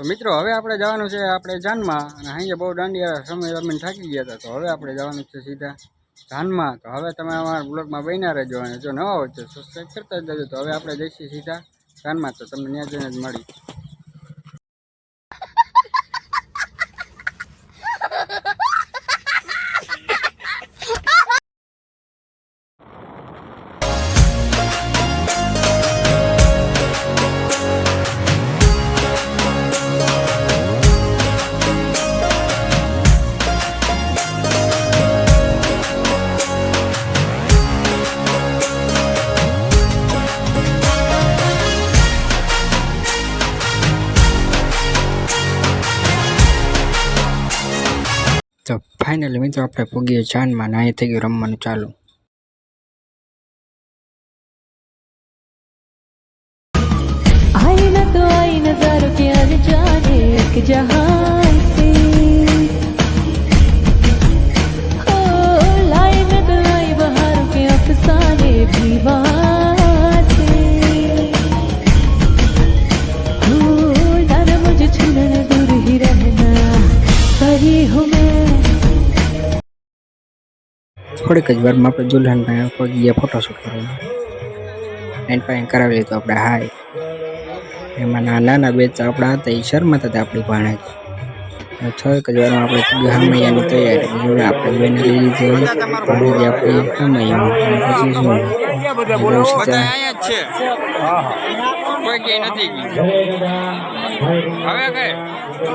મિત્રો હવે આપણે જવાનું છે આપણે જાનમાં, અને અહીંયા બહુ દાંડિયા સમય રમીને થાકી ગયા હતા, તો હવે આપણે જવાનું છે સીધા જાનમાં. તો હવે તમે અમારા બ્લોગમાં બન્યા રહેજો, અને જો નવા હોય તો સબસ્ક્રાઈબ કરતા જ જજો. તો હવે આપણે જઈશું સીધા જાનમાં, તો તમને ત્યાં જઈને જ મળી. તો ફાઇનલી મિત્રો આપણે પૂગીએ જાનમાં, ને અહીં થઈ ગયું રમવાનું ચાલુ. आईना तो आई नजारों के अनजाने एक जहां से ओ लाई में तो आई बहारों के अफसाने भी वहां से ओ जाना मुझे छूने दूर ही रहना परी हूँ मैं. થોડીક જ વારમાં આપણે દુલ્હનભાઈ પગીએ ફોટોશૂટ કરવા એન્ડ પાઈ કરાવી લીધું આપણે. હાય એમાં નાના બે આપણા હતા, એ શર્માતા હતા આપણી ભાણે જ. થોડીક જ વારમાં આપણે હમૈયાની તૈયારી જોડે આપણે બેને લઈ લીધી ભાણેજી આપણી હમૈયા. પછી શું કોઈ કઈ નથી હવે કઈ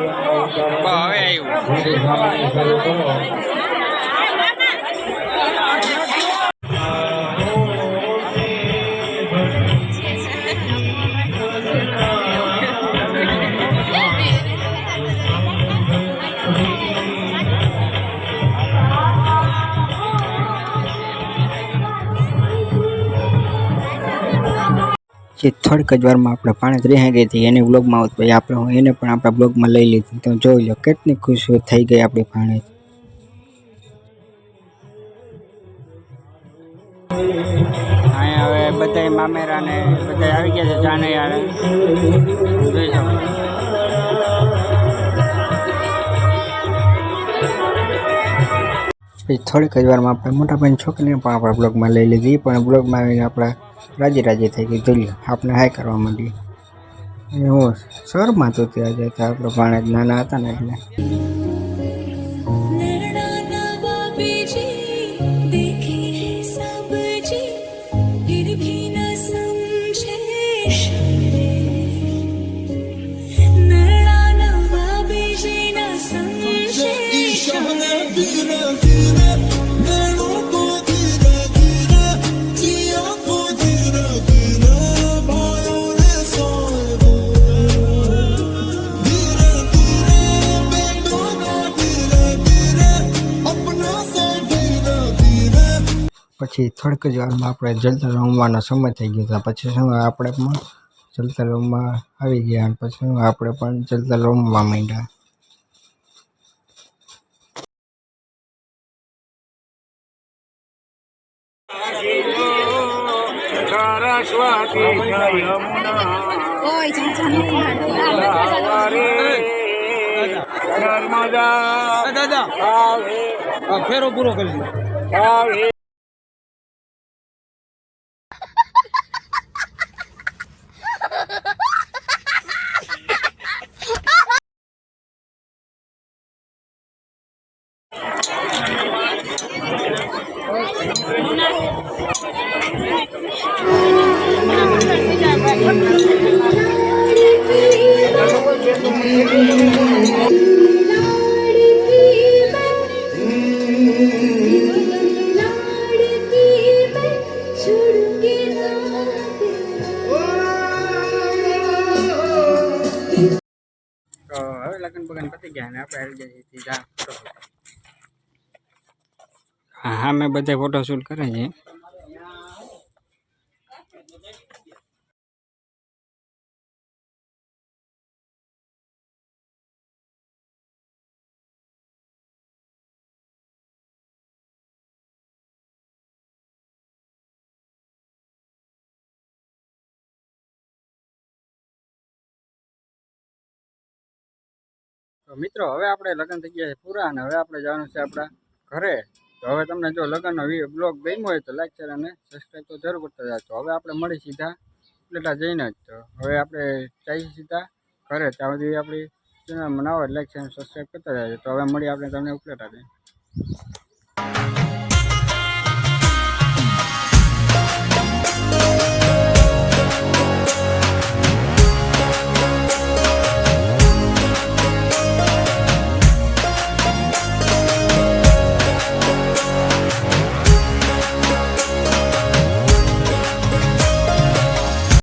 હવે આવ્યું. જે થોડીક જ વારમાં આપણે પાણી રહી ગઈ હતી એને બ્લોગમાં આવતું, ભાઈ આપણે એને પણ આપણા બ્લોગમાં લઈ લીધી. તો જોઈ લો કેટલી ખુશીઓ થઈ ગઈ આપણી પાણી. અહીંયા હવે બધા મામેરા ને બધા આવી ગયા છે જાને યાર, જોઈ શકો. થોડીક જ વારમાં આપણે મોટા ભાઈની છોકરીને પણ આપણા બ્લોગમાં લઈ લીધી, પણ બ્લોગમાં આવીને આપણા રાજી થઈ ગઈ. જોઈ લો આપણે હાય કરવા માંડી. હું શહેરમાં તો ત્યાં જતા આપણે ભાણે જ નાના હતા ને એટલે. પછી થોડીક જ વારમાં આપણે જલતર રમવાનો સમય થઈ ગયો હતો. પછી શું આપણે પણ જલતર રમવા આવી ગયા, અને પછી આપણે પણ જલતર રમવા માંડ્યા. દાદા ફેરો પૂરો કરી હવે લગન બગન પતી ગયા ને આપણે આવી જઈએ સીધા. હા મેં બધા ફોટોશૂટ કરે છે. તો મિત્રો હવે આપણે લગ્ન થઈ ગયા છે પૂરા અને હવે આપણે જવાનું છે આપણા ઘરે. તો હવે તમને જો લગ્નનો બ્લોગ ગમ્યો હોય તો લાઈક શેર અને સબસ્ક્રાઈબ તો જરૂર કરતા જાઓ. તો હવે આપણે મળી સીધા ઉપલેટા જઈને જ. તો હવે આપણે જઈએ સીધા ઘરે. ત્યાં સુધી આપણી ચેનલમાં ના હોય લાઈક શેર સબસ્ક્રાઈબ કરતા જાય. તો હવે મળી આપણે તમને ઉપલેટા જઈને.